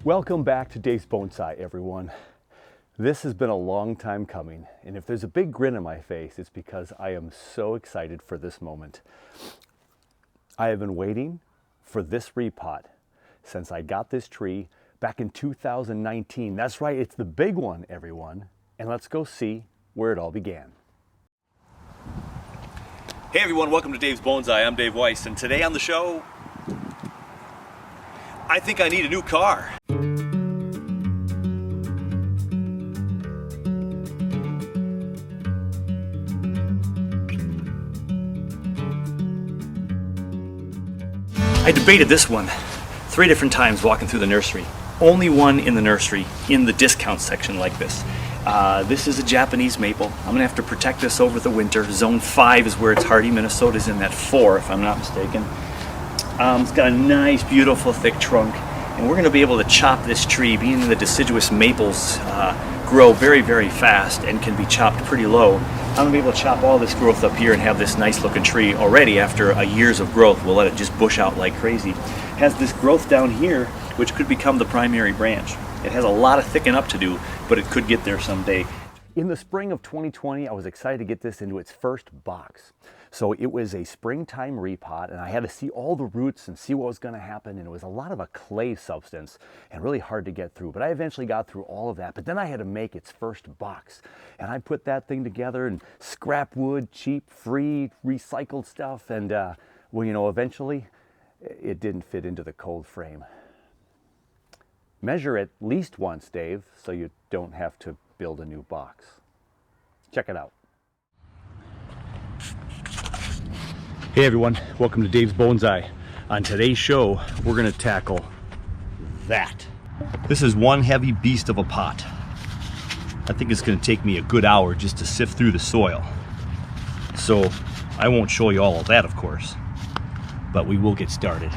Welcome back to Dave's Bonsai, everyone. This has been a long time coming, and if there's a big grin on my face, it's because I am so excited for this moment. I have been waiting for this repot since I got this tree back in 2019. That's right, it's the big one, everyone. And let's go see where it all began. Hey everyone, welcome to Dave's Bonsai. I'm Dave Weiss, and today on the show, I think I need a new car. I debated this one 3 different times walking through the nursery. Only one in the nursery in the discount section like this. This is a Japanese maple. I'm gonna have to protect this over the winter. Zone 5 is where it's hardy. Minnesota's in that 4, if I'm not mistaken. It's got a nice, beautiful, thick trunk, and we're gonna be able to chop this tree. Being the deciduous maples grow very, very fast and can be chopped pretty low, I'm gonna be able to chop all this growth up here and have this nice looking tree already after a years of growth. We'll let it just bush out like crazy. Has this growth down here, which could become the primary branch. It has a lot of thicken up to do, but it could get there someday. In the spring of 2020, I was excited to get this into its first box. So it was a springtime repot, and I had to see all the roots and see what was going to happen, and it was a lot of a clay substance and really hard to get through. But I eventually got through all of that, but then I had to make its first box. And I put that thing together and scrap wood, cheap, free, recycled stuff, and well, you know, eventually it didn't fit into the cold frame. Measure at least once, Dave, so you don't have to build a new box. Check it out. Hey everyone, welcome to Dave's Bonsai. On today's show, we're gonna tackle that. This is one heavy beast of a pot. I think it's gonna take me a good hour just to sift through the soil. So I won't show you all of that, of course, but we will get started.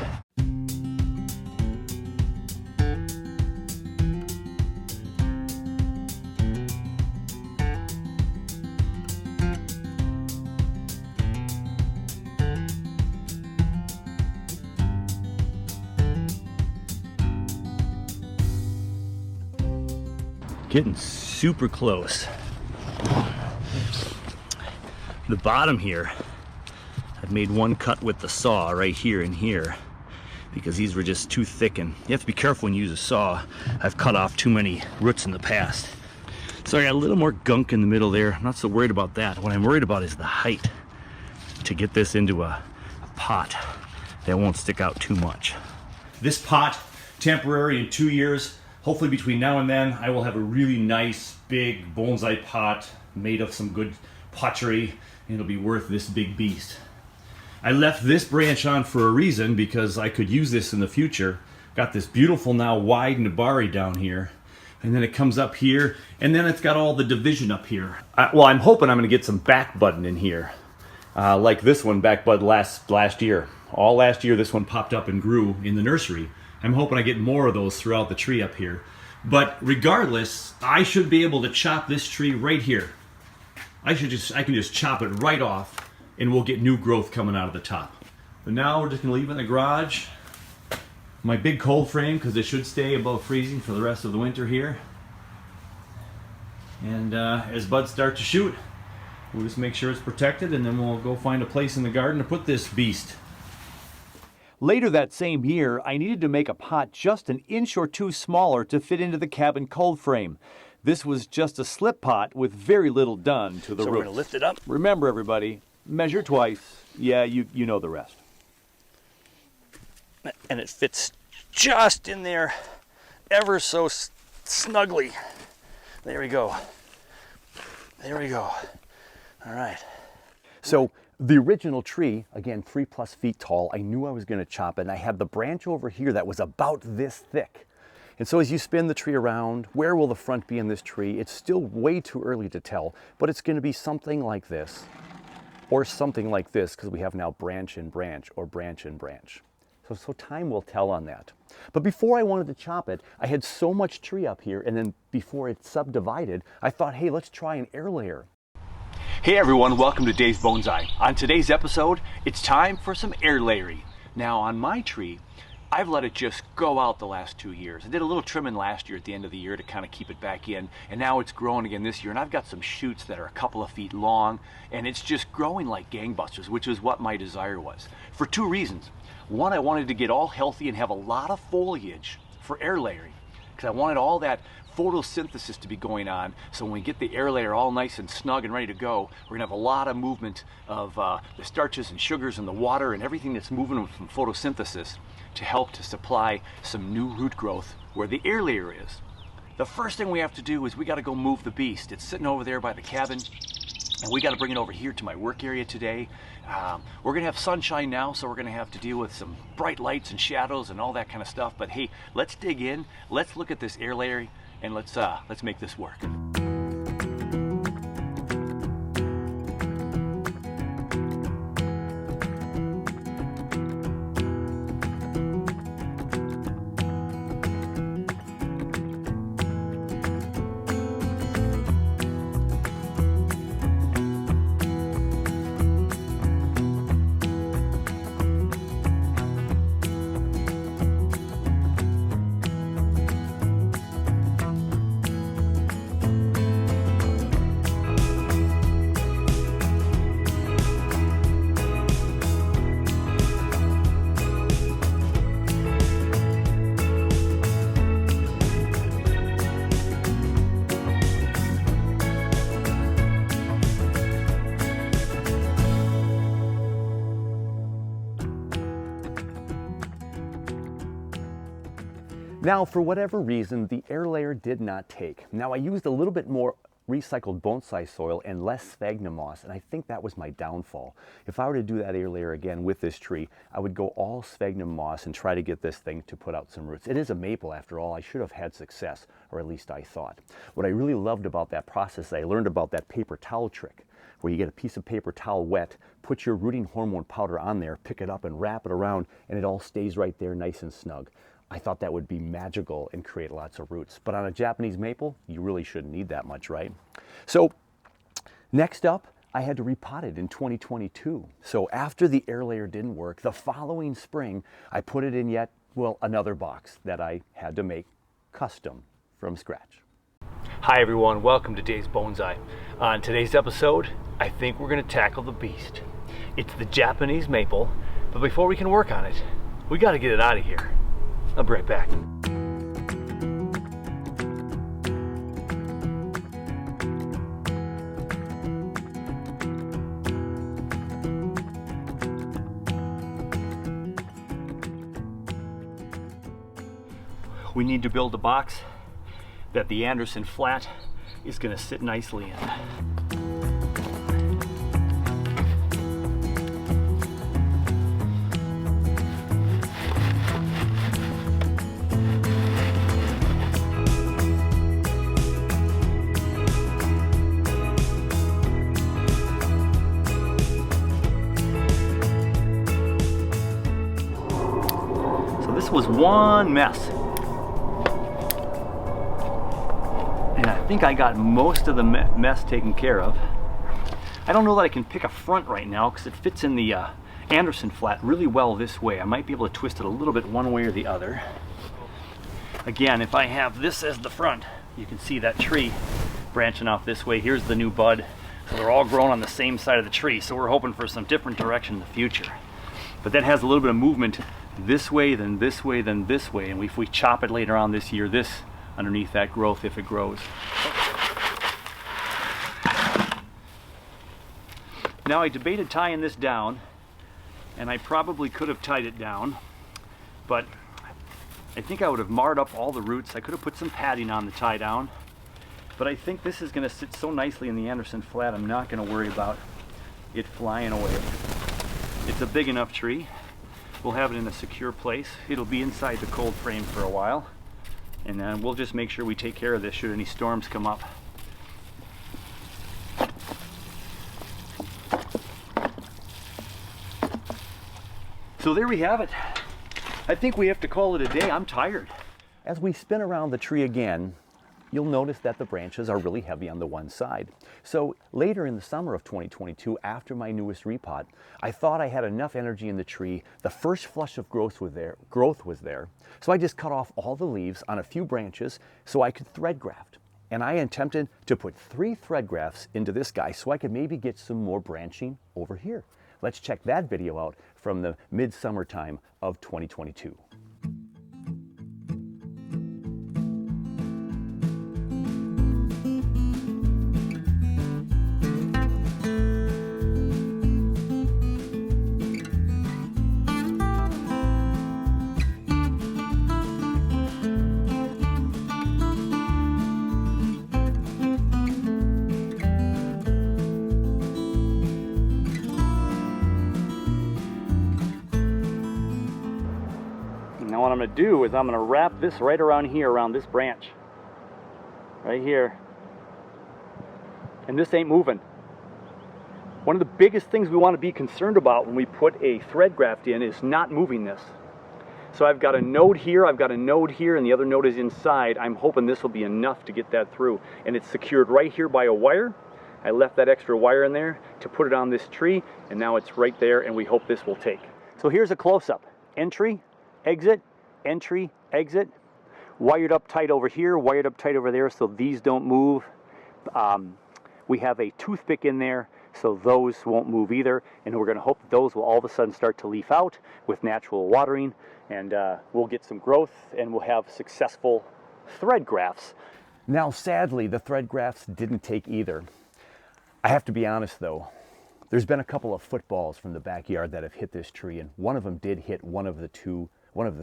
Getting super close. The bottom here, I've made one cut with the saw right here and here because these were just too thick, and you have to be careful when you use a saw. I've cut off too many roots in the past. So I got a little more gunk in the middle there. I'm not so worried about that. What I'm worried about is the height to get this into a pot that won't stick out too much. This pot, temporary in 2 years. Hopefully between now and then, I will have a really nice, big bonsai pot made of some good pottery, and it'll be worth this big beast. I left this branch on for a reason, because I could use this in the future. Got this beautiful now wide nabari down here, and then it comes up here, and then it's got all the division up here. Well, I'm hoping I'm gonna get some back budding in here, like this one back bud last year. All last year, this one popped up and grew in the nursery. I'm hoping I get more of those throughout the tree up here. But regardless, I should be able to chop this tree right here. I can just chop it right off, and we'll get new growth coming out of the top. But now we're just gonna leave it in the garage. My big cold frame, because it should stay above freezing for the rest of the winter here. And as buds start to shoot, we'll just make sure it's protected, and then we'll go find a place in the garden to put this beast. Later that same year, I needed to make a pot just 1 inch or 2 smaller to fit into the cabin cold frame. This was just a slip pot with very little done to the roof. So we're gonna lift it up. Remember everybody, measure twice. Yeah, you know the rest. And it fits just in there ever so snugly. There we go. There we go. All right. So the original tree, again, 3+ feet tall, I knew I was gonna chop it, and I had the branch over here that was about this thick. And so as you spin the tree around, where will the front be in this tree? It's still way too early to tell, but it's gonna be something like this, or something like this, because we have now branch and branch, or branch and branch. So time will tell on that. But before I wanted to chop it, I had so much tree up here, and then before it subdivided, I thought, hey, let's try an air layer. Hey everyone, welcome to Dave's Bonsai. On today's episode, it's time for some air layering. Now on my tree, I've let it just go out the last 2 years. I did a little trimming last year at the end of the year to kind of keep it back in, and now it's growing again this year, and I've got some shoots that are a couple of feet long, and it's just growing like gangbusters, which is what my desire was. For 2 reasons. One, I wanted to get all healthy and have a lot of foliage for air layering, because I wanted all that photosynthesis to be going on, so when we get the air layer all nice and snug and ready to go, we're gonna have a lot of movement of the starches and sugars and the water and everything that's moving from photosynthesis to help to supply some new root growth where the air layer is. The first thing we have to do is we gotta go move the beast. It's sitting over there by the cabin, and we got to bring it over here to my work area today. We're going to have sunshine now, so we're going to have to deal with some bright lights and shadows and all that kind of stuff. But hey, let's dig in, let's look at this air layer, and let's make this work. Now, for whatever reason, the air layer did not take. Now, I used a little bit more recycled bonsai soil and less sphagnum moss, and I think that was my downfall. If I were to do that air layer again with this tree, I would go all sphagnum moss and try to get this thing to put out some roots. It is a maple after all. I should have had success, or at least I thought. What I really loved about that process, I learned about that paper towel trick, where you get a piece of paper towel wet, put your rooting hormone powder on there, pick it up and wrap it around, and it all stays right there nice and snug. I thought that would be magical and create lots of roots. But on a Japanese maple, you really shouldn't need that much, right? So next up, I had to repot it in 2022. So after the air layer didn't work, the following spring, I put it in yet, well, another box that I had to make custom from scratch. Hi everyone, welcome to Dave's Bonsai. On today's episode, I think we're gonna tackle the beast. It's the Japanese maple, but before we can work on it, we gotta get it out of here. I'll be right back. We need to build a box that the Anderson flat is going to sit nicely in. Was one mess, and I think I got most of the mess taken care of. I don't know that I can pick a front right now because it fits in the Anderson flat really well this way. I might be able to twist it a little bit one way or the other. Again, if I have this as the front, you can see that tree branching off this way. Here's the new bud, so they're all growing on the same side of the tree, so we're hoping for some different direction in the future. But that has a little bit of movement this way, then this way, then this way, and if we chop it later on this year, this underneath that growth if it grows. Now I debated tying this down, and I probably could have tied it down, but I think I would have marred up all the roots. I could have put some padding on the tie down, but I think this is going to sit so nicely in the Anderson flat, I'm not going to worry about it flying away. It's a big enough tree. We'll have it in a secure place. It'll be inside the cold frame for a while, and then we'll just make sure we take care of this should any storms come up. So there we have it. I think we have to call it a day. I'm tired. As we spin around the tree again, you'll notice that the branches are really heavy on the one side. So later in the summer of 2022, after my newest repot, I thought I had enough energy in the tree. The first flush of growth was there. So I just cut off all the leaves on a few branches so I could thread graft. And I attempted to put 3 thread grafts into this guy so I could maybe get some more branching over here. Let's check that video out from the midsummer time of 2022. Now what I'm going to do is I'm going to wrap this right around here, around this branch. Right here. And this ain't moving. One of the biggest things we want to be concerned about when we put a thread graft in is not moving this. So I've got a node here, I've got a node here, and the other node is inside. I'm hoping this will be enough to get that through. And it's secured right here by a wire. I left that extra wire in there to put it on this tree, and now it's right there, and we hope this will take. So here's a close-up. Entry, exit, entry, exit. Wired up tight over here, wired up tight over there so these don't move. We have a toothpick in there so those won't move either, and we're going to hope that those will all of a sudden start to leaf out with natural watering, and we'll get some growth and we'll have successful thread grafts. Now sadly, the thread grafts didn't take either. I have to be honest though, there's been a couple of footballs from the backyard that have hit this tree, and one of them did hit one of the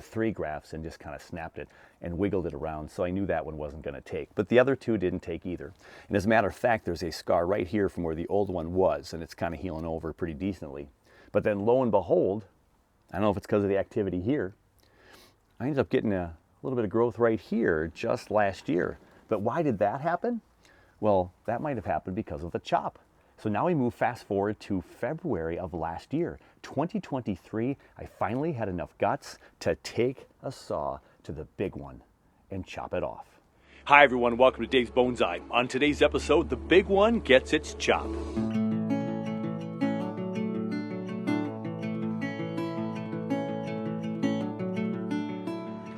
3 grafts and just kind of snapped it and wiggled it around, so I knew that one wasn't going to take. But the other 2 didn't take either. And as a matter of fact, there's a scar right here from where the old one was, and it's kind of healing over pretty decently. But then lo and behold, I don't know if it's because of the activity here, I ended up getting a little bit of growth right here just last year. But why did that happen? Well, that might have happened because of the chop. So now we move fast forward to February of last year, 2023. I finally had enough guts to take a saw to the big one and chop it off. Hi everyone, welcome to Dave's Bonsai. On today's episode, the big one gets its chop.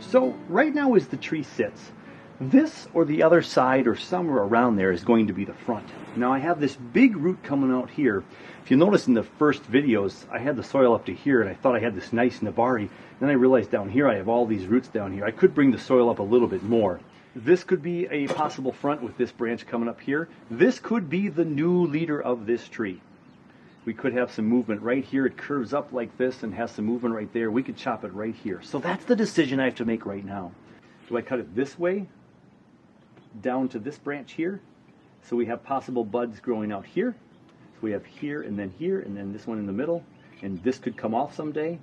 So right now as the tree sits, this or the other side or somewhere around there is going to be the front. Now I have this big root coming out here. If you notice in the first videos, I had the soil up to here and I thought I had this nice nabari. Then I realized down here I have all these roots down here. I could bring the soil up a little bit more. This could be a possible front with this branch coming up here. This could be the new leader of this tree. We could have some movement right here. It curves up like this and has some movement right there. We could chop it right here. So that's the decision I have to make right now. Do I cut it this way, down to this branch here? So we have possible buds growing out here. So we have here and then this one in the middle. And this could come off someday.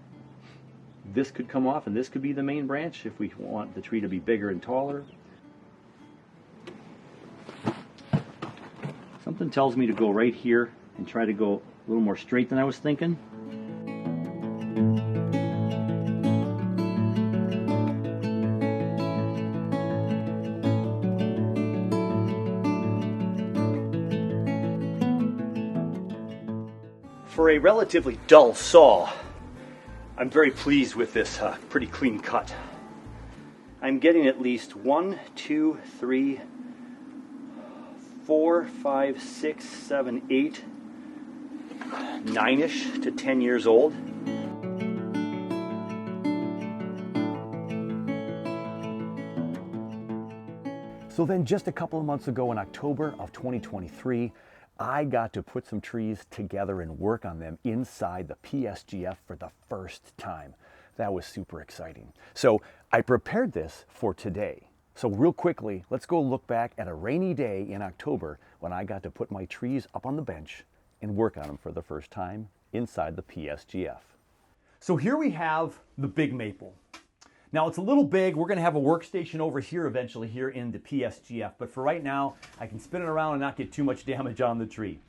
This could come off and this could be the main branch if we want the tree to be bigger and taller. Something tells me to go right here and try to go a little more straight than I was thinking. For a relatively dull saw, I'm very pleased with this pretty clean cut. I'm getting at least 1, 2, 3, 4, 5, 6, 7, 8, 9-ish to 10 years old. So then just a couple of months ago in October of 2023, I got to put some trees together and work on them inside the PSGF for the first time. That was super exciting. So I prepared this for today. So real quickly, let's go look back at a rainy day in October when I got to put my trees up on the bench and work on them for the first time inside the PSGF. So here we have the big maple. Now it's a little big. We're going to have a workstation over here eventually here in the PSGF, but for right now I can spin it around and not get too much damage on the tree.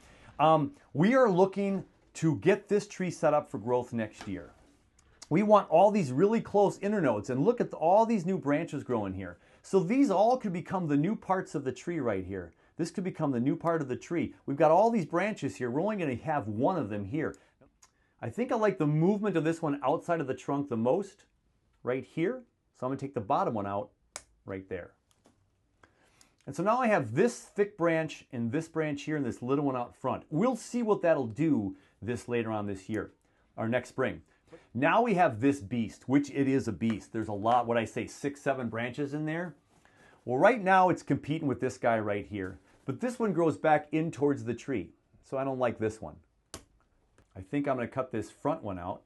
We are looking to get this tree set up for growth next year. We want all these really close internodes, and look at all these new branches growing here. So these all could become the new parts of the tree right here. This could become the new part of the tree. We've got all these branches here. We're only going to have one of them here. I think I like the movement of this one outside of the trunk the most, right here. So I'm going to take the bottom one out right there. And so now I have this thick branch and this branch here and this little one out front. We'll see what that'll do this later on this year, or next spring. Now we have this beast, which it is a beast. There's a lot, what I say, 6, 7 branches in there. Well, right now it's competing with this guy right here. But this one grows back in towards the tree. So I don't like this one. I think I'm going to cut this front one out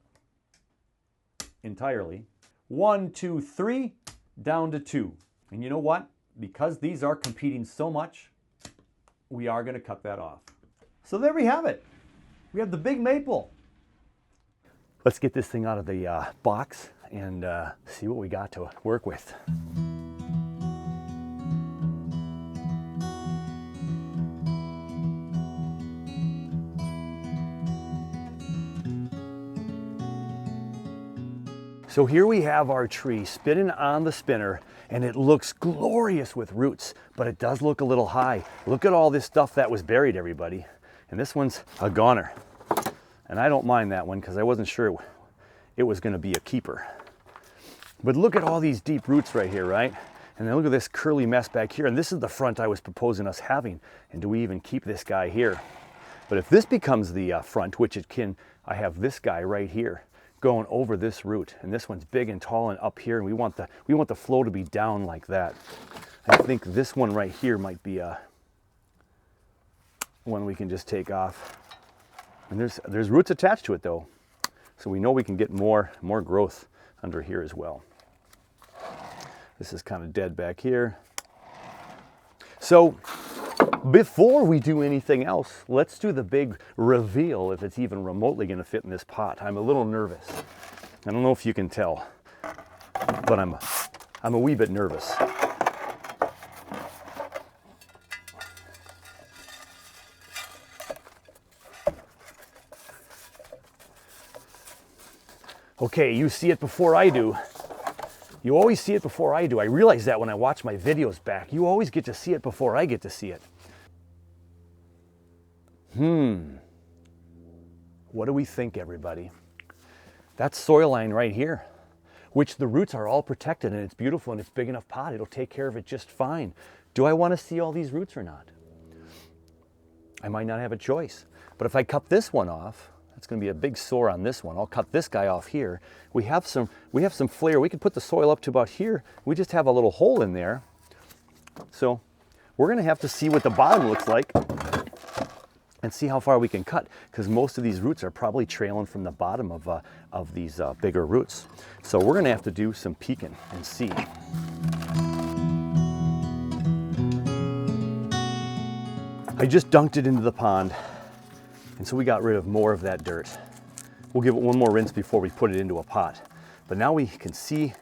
entirely. 1, 2, 3, down to 2. And you know what? Because these are competing so much, we are going to cut that off. So there we have it. We have the big maple. Let's get this thing out of the box and see what we got to work with. So here we have our tree spinning on the spinner, and it looks glorious with roots, but it does look a little high. Look at all this stuff that was buried, everybody. And this one's a goner. And I don't mind that one because I wasn't sure it was going to be a keeper. But look at all these deep roots right here, right? And then look at this curly mess back here. And this is the front I was proposing us having. And do we even keep this guy here? But if this becomes the front, which it can, I have this guy right here going over this root, and this one's big and tall and up here, and we want the flow to be down like that. I think this one right here might be a one we can just take off. And there's roots attached to it though, so we know we can get more growth under here as well. This is kind of dead back here. So before we do anything else, let's do the big reveal if it's even remotely going to fit in this pot. I'm a little nervous. I don't know if you can tell, but I'm a wee bit nervous. Okay, you see it before I do. You always see it before I do. I realize that when I watch my videos back. You always get to see it before I get to see it. What do we think, everybody? That's soil line right here, which the roots are all protected, and it's beautiful, and it's big enough pot. It'll take care of it just fine. Do I want to see all these roots or not? I might not have a choice. But if I cut this one off, that's going to be a big sore on this one. I'll cut this guy off here. We have some flair. We can put the soil up to about here. We just have a little hole in there. So we're going to have to see what the bottom looks like and see how far we can cut, because most of these roots are probably trailing from the bottom of these bigger roots. So we're going to have to do some peeking and see. I just dunked it into the pond, and so we got rid of more of that dirt. We'll give it one more rinse before we put it into a pot. But now we can see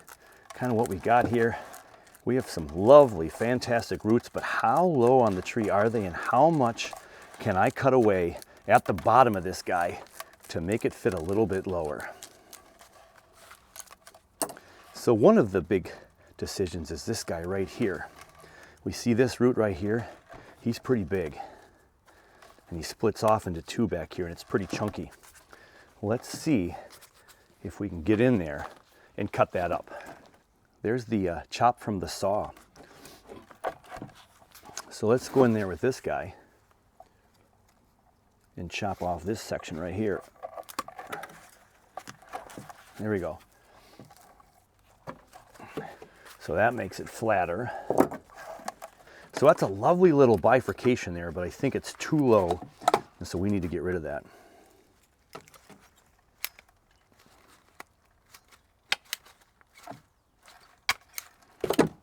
kind of what we got here. We have some lovely, fantastic roots, but how low on the tree are they, and how much can I cut away at the bottom of this guy to make it fit a little bit lower? So one of the big decisions is this guy right here. We see this root right here. He's pretty big, and he splits off into two back here, and it's pretty chunky. Let's see if we can get in there and cut that up. There's the chop from the saw. So let's go in there with this guy and chop off this section right here. There we go. So that makes it flatter. So that's a lovely little bifurcation there, but I think it's too low, and so we need to get rid of that.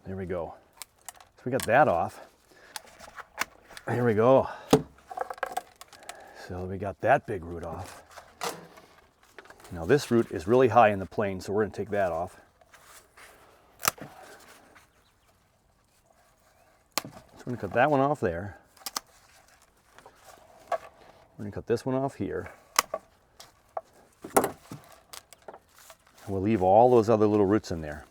There we go. So we got that off. Here we go. So we got that big root off. Now this root is really high in the plane, so we're going to take that off. So we're going to cut that one off there. We're going to cut this one off here. And we'll leave all those other little roots in there.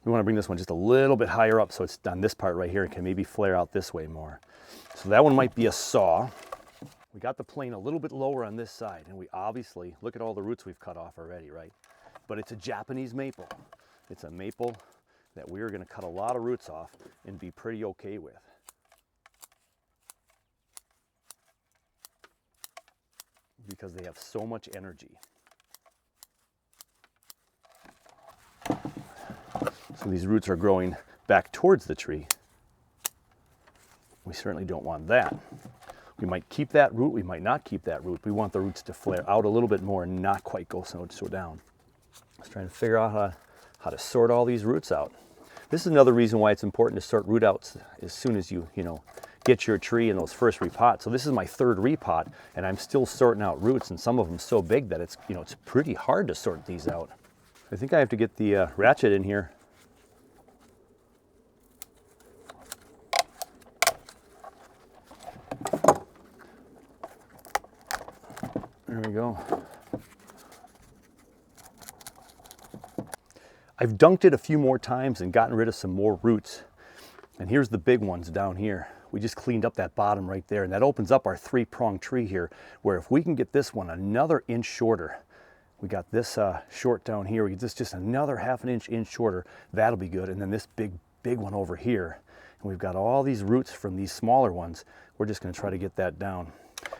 We want to bring this one just a little bit higher up so it's on this part right here and can maybe flare out this way more. So that one might be a saw. We got the plane a little bit lower on this side, and we obviously, look at all the roots we've cut off already, right? But it's a Japanese maple. It's a maple that we're going to cut a lot of roots off and be pretty okay with. Because they have so much energy. So these roots are growing back towards the tree. We certainly don't want that. We might keep that root, we might not keep that root. We want the roots to flare out a little bit more and not quite go so down. Just trying to figure out how to sort all these roots out. This is another reason why it's important to sort root outs as soon as you get your tree in those first repots. So this is my third repot, and I'm still sorting out roots, and some of them so big that it's pretty hard to sort these out. I think I have to get the ratchet in here. There we go. I've dunked it a few more times and gotten rid of some more roots. And here's the big ones down here. We just cleaned up that bottom right there, and that opens up our three-pronged tree here, where if we can get this one another inch shorter, we got this short down here, we get this just another half an inch shorter, that'll be good. And then this big one over here, and we've got all these roots from these smaller ones. We're just going to try to get that down.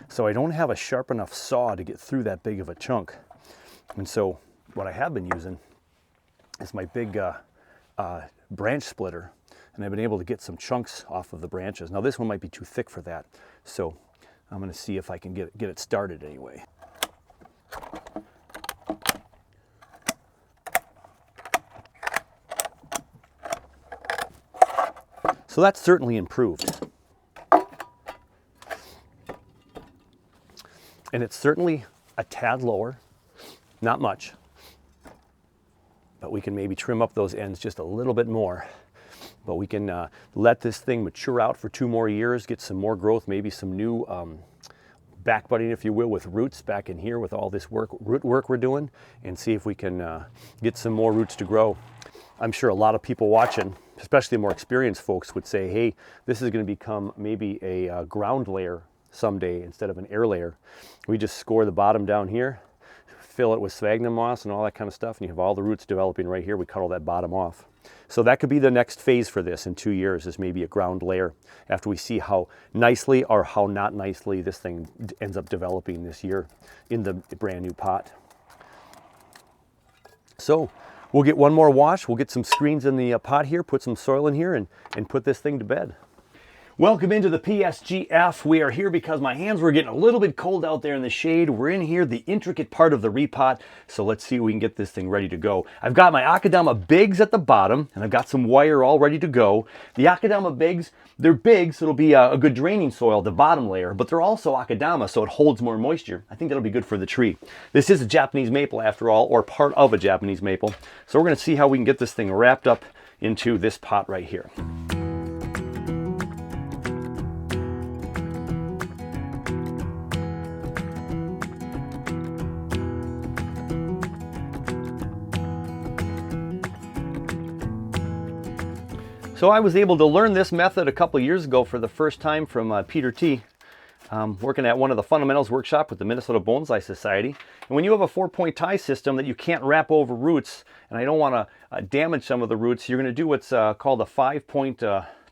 So I don't have a sharp enough saw to get through that big of a chunk. And so what I have been using is my big branch splitter, and I've been able to get some chunks off of the branches. Now this one might be too thick for that, so I'm going to see if I can get it started anyway. So that's certainly improved. And it's certainly a tad lower, not much, but we can maybe trim up those ends just a little bit more. But we can let this thing mature out for 2 more years, get some more growth, maybe some new back budding, if you will, with roots back in here with all this root work we're doing, and see if we can get some more roots to grow. I'm sure a lot of people watching, especially more experienced folks, would say, hey, this is going to become maybe a ground layer someday instead of an air layer. We just score the bottom down here, fill it with sphagnum moss and all that kind of stuff, and you have all the roots developing right here. We cut all that bottom off. So that could be the next phase for this in 2 years, is maybe a ground layer, after we see how nicely or how not nicely this thing ends up developing this year in the brand new pot. So we'll get one more wash, we'll get some screens in the pot here, put some soil in here, and put this thing to bed. Welcome into the PSGF. We are here because my hands were getting a little bit cold out there in the shade. We're in here, the intricate part of the repot. So let's see if we can get this thing ready to go. I've got my Akadama bigs at the bottom, and I've got some wire all ready to go. The Akadama bigs, they're big, so it'll be a good draining soil, the bottom layer, but they're also Akadama, so it holds more moisture. I think that'll be good for the tree. This is a Japanese maple after all, or part of a Japanese maple. So we're gonna see how we can get this thing wrapped up into this pot right here. So I was able to learn this method a couple years ago for the first time from Peter T. Working at one of the fundamentals workshop with the Minnesota Bonsai Society. And when you have a 4-point tie system that you can't wrap over roots, and I don't want to damage some of the roots, you're going to do what's called a 5-point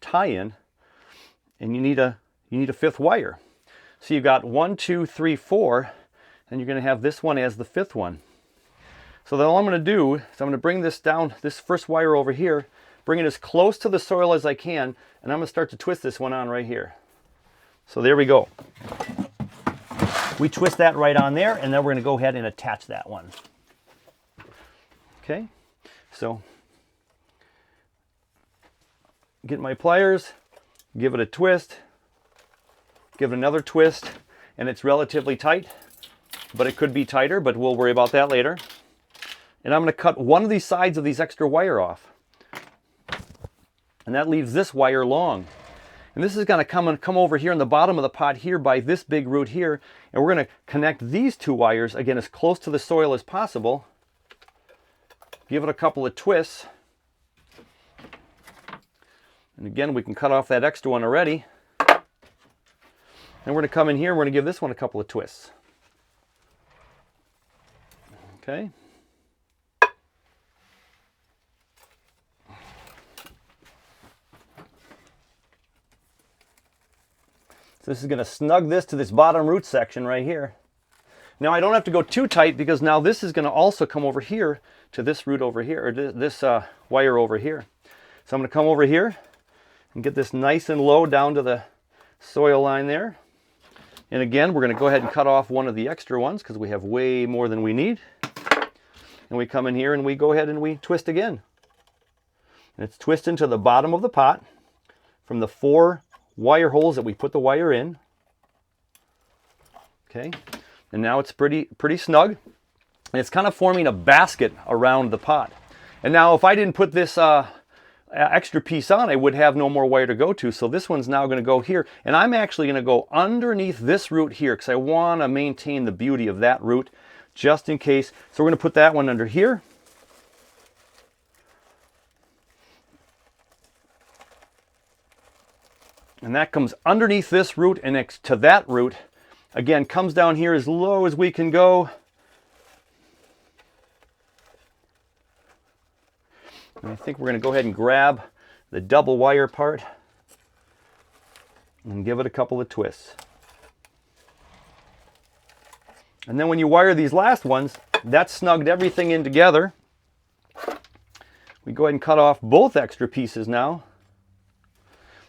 tie-in, and you need a 5th wire. So you've got 1, 2, 3, 4, and you're going to have this one as the 5th one. So then all I'm going to do is I'm going to bring this down, this first wire over here, bring it as close to the soil as I can, and I'm going to start to twist this one on right here. So there we go. We twist that right on there, and then we're going to go ahead and attach that one. Okay, so get my pliers, give it a twist, give it another twist, and it's relatively tight, but it could be tighter, but we'll worry about that later. And I'm going to cut one of these sides of these extra wire off. And that leaves this wire long. And this is going to come over here in the bottom of the pot here by this big root here. And we're going to connect these 2 wires, again, as close to the soil as possible. Give it a couple of twists. And again, we can cut off that extra one already. And we're going to come in here and we're going to give this one a couple of twists. Okay. So this is going to snug this to this bottom root section right here. Now I don't have to go too tight because now this is going to also come over here to this root over here, or this wire over here. So I'm going to come over here and get this nice and low down to the soil line there. And again, we're going to go ahead and cut off one of the extra ones because we have way more than we need. And we come in here and we go ahead and we twist again. And it's twisting to the bottom of the pot from the 4 wire holes that we put the wire in. Okay, and now it's pretty snug, and it's kind of forming a basket around the pot. And now if I didn't put this extra piece on, I would have no more wire to go to. So this one's now going to go here, and I'm actually going to go underneath this root here because I want to maintain the beauty of that root just in case. So we're going to put that one under here. And that comes underneath this root and next to that root. Again, comes down here as low as we can go. And I think we're going to go ahead and grab the double wire part and give it a couple of twists. And then when you wire these last ones, that snugged everything in together. We go ahead and cut off both extra pieces now.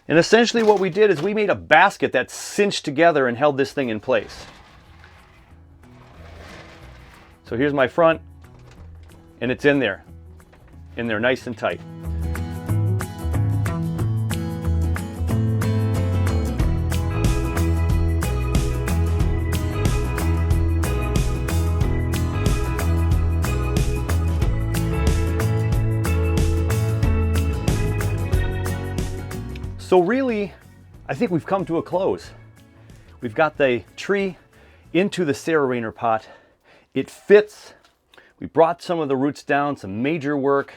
And essentially what we did is we made a basket that cinched together and held this thing in place. So here's my front, and it's in there nice and tight. So really, I think we've come to a close. We've got the tree into the Sara Rayner pot. It fits. We brought some of the roots down, some major work.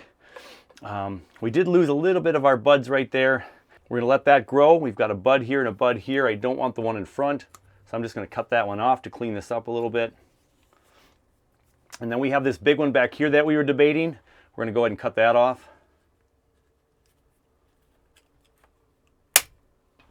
We did lose a little bit of our buds right there. We're gonna let that grow. We've got a bud here and a bud here. I don't want the one in front, so I'm just gonna cut that one off to clean this up a little bit. And then we have this big one back here that we were debating. We're gonna go ahead and cut that off.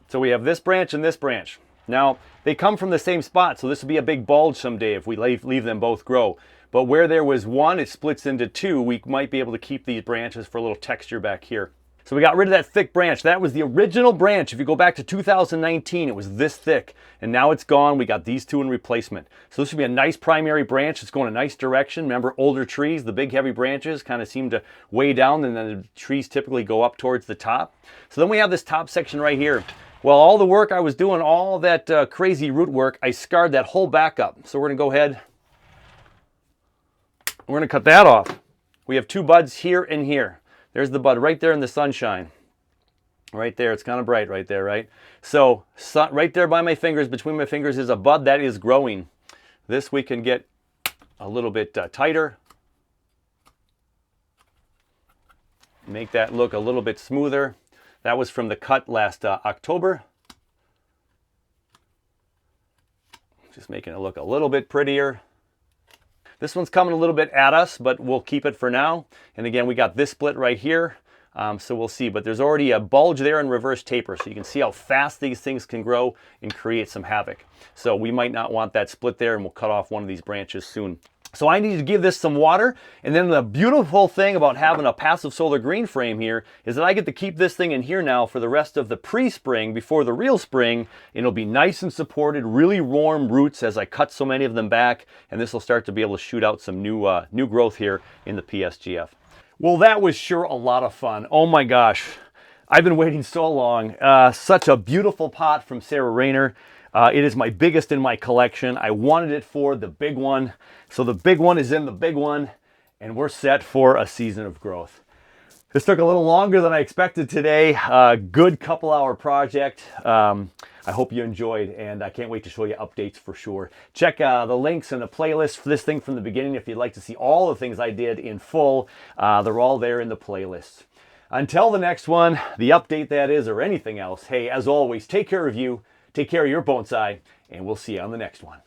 So we have this branch and this branch. Now, they come from the same spot, so this will be a big bulge someday if we leave them both grow. But where there was one, it splits into 2. We might be able to keep these branches for a little texture back here. So we got rid of that thick branch. That was the original branch. If you go back to 2019, it was this thick, and now it's gone. We got these 2 in replacement. So this should be a nice primary branch. It's going a nice direction. Remember, older trees, the big heavy branches kind of seem to weigh down, and then the trees typically go up towards the top. So then we have this top section right here. Well, all the work I was doing, all that crazy root work, I scarred that whole back up. So we're going to go ahead, we're going to cut that off. We have 2 buds here and here. There's the bud right there in the sunshine. Right there, it's kind of bright right there, right? So right there by my fingers, between my fingers is a bud that is growing. This we can get a little bit tighter. Make that look a little bit smoother. That was from the cut last October. Just making it look a little bit prettier. This one's coming a little bit at us, but we'll keep it for now. And again, we got this split right here, so we'll see. But there's already a bulge there in reverse taper, so you can see how fast these things can grow and create some havoc. So we might not want that split there, and we'll cut off one of these branches soon. So I need to give this some water, and then the beautiful thing about having a passive solar green frame here is that I get to keep this thing in here now for the rest of the pre-spring before the real spring, and it'll be nice and supported, really warm roots as I cut so many of them back, and this will start to be able to shoot out some new growth here in the PSGF. Well, that was sure a lot of fun. Oh my gosh, I've been waiting so long. Such a beautiful pot from Sara Rayner. It is my biggest in my collection. I wanted it for the big one. So the big one is in the big one, and we're set for a season of growth. This took a little longer than I expected today. Good couple hour project. I hope you enjoyed, and I can't wait to show you updates for sure. Check the links and the playlist for this thing from the beginning if you'd like to see all the things I did in full. They're all there in the playlist. Until the next one, the update that is, or anything else, hey, as always, take care of you, take care of your bonsai, and we'll see you on the next one.